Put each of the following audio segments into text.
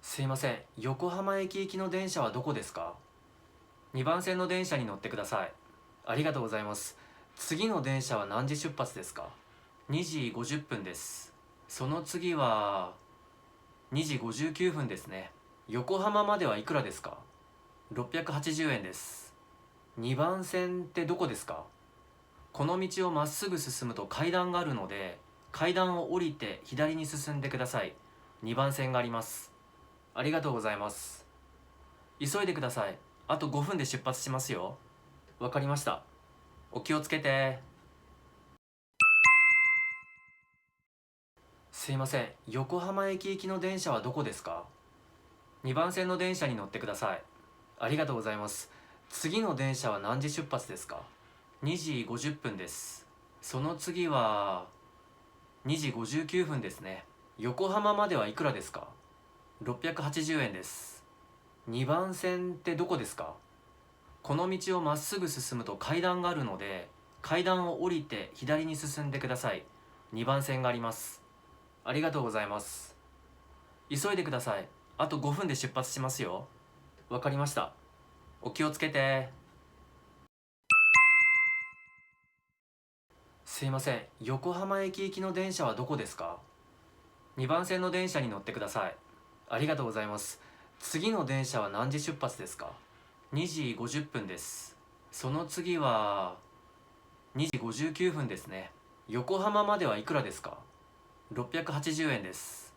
すいません、横浜駅行きの電車はどこですか？ 2 番線の電車に乗ってください。ありがとうございます。次の電車は何時出発ですか？ 2 時50分です。その次は2時59分ですね。横浜まではいくらですか？ 680 円です。2番線ってどこですか？この道をまっすぐ進むと階段があるので、階段を降りて左に進んでください。2番線があります。ありがとうございます。急いでください。あと5分で出発しますよ。わかりました。お気をつけて。すいません、横浜駅行きの電車はどこですか？ 2 番線の電車に乗ってください。ありがとうございます。次の電車は何時出発ですか？ 2 時50分です。その次は2時59分ですね。横浜まではいくらですか？ 680 円です。2番線ってどこですか？この道をまっすぐ進むと階段があるので、階段を降りて左に進んでください。2番線があります。ありがとうございます。急いでください。あと5分で出発しますよ。わかりました。お気をつけて。すいません、横浜駅行きの電車はどこですか？ 2 番線の電車に乗ってください。ありがとうございます。次の電車は何時出発ですか？ 2 時50分です。その次は2時59分ですね。横浜まではいくらですか？ 680 円です。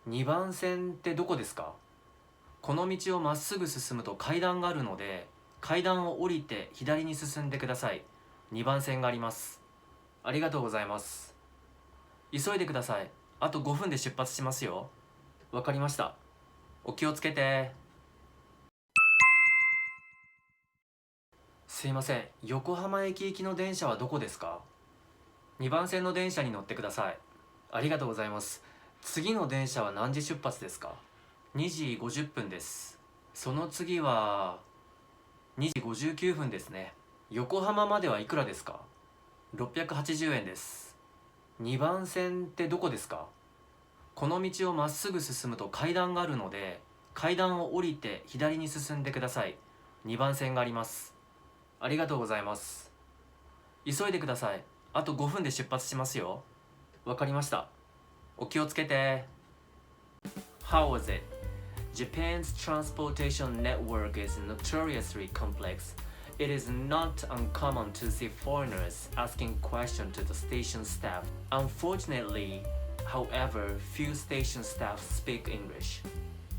2番線ってどこですか？この道をまっすぐ進むと階段があるので、階段を降りて左に進んでください。2番線があります。ありがとうございます。急いでください。あと5分で出発しますよ。わかりました。お気をつけて。すいません、横浜駅行きの電車はどこですか？ 2 番線の電車に乗ってください。ありがとうございます。次の電車は何時出発ですか？ 2 時50分です。その次は2時59分ですね。横浜まではいくらですか？ 680 円です。2番線ってどこですか？この道をまっすぐ進むと階段があるので、階段を降りて左に進んでください。2番線があります。ありがとうございます。急いでください。あと5分で出発しますよ。わかりました。お気をつけて。How was it? Japan's transportation network is notoriously complex. It is not uncommon to see foreigners asking questions to the station staff. Unfortunately, however, few station staff speak English.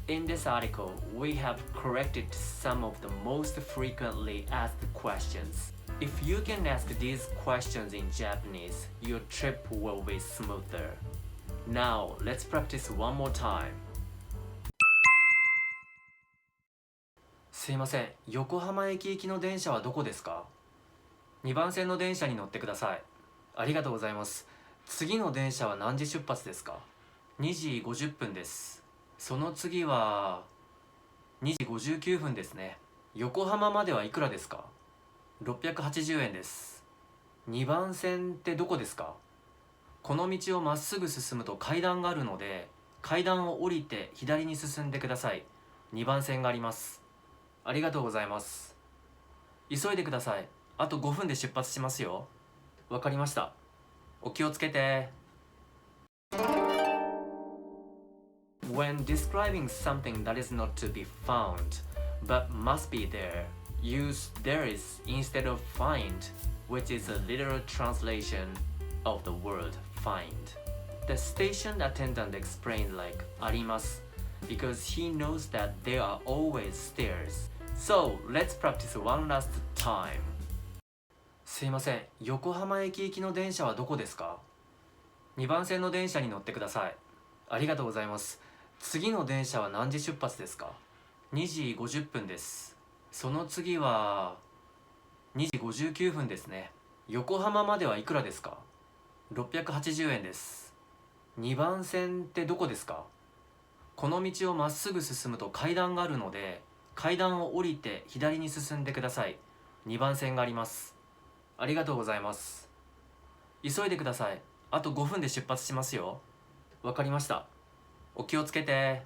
In this article, we have corrected some of the most frequently asked questions. If you can ask these questions in Japanese, your trip will be smoother. Now, let's practice one more time. すいません、横浜駅行きの電車はどこですか？ 2 番線の電車に乗ってください。ありがとうございます。次の電車は何時出発ですか？ 2 時50分です。その次は2時59分ですね。横浜まではいくらですか？ 680 円です。2番線ってどこですか？この道をまっすぐ進むと階段があるので、階段を降りて左に進んでください。2番線があります。ありがとうございます。急いでください。あと5分で出発しますよ。わかりました。お気をつけて。When describing something that is not to be found, but must be there, use there is instead of find, which is a literal translation of the word find. The station attendant explained like あります because he knows that there are always stairs. So let's practice one last time. すいません、横浜駅行きの電車はどこですか？ 2 番線の電車に乗ってください。ありがとうございます。次の電車は何時出発ですか？ 2 時50分です。その次は2時59分ですね。横浜まではいくらですか？ 680 円です。2番線ってどこですか？この道をまっすぐ進むと階段があるので、階段を降りて左に進んでください。2番線があります。ありがとうございます。急いでください。あと5分で出発しますよ。わかりました。お気をつけて。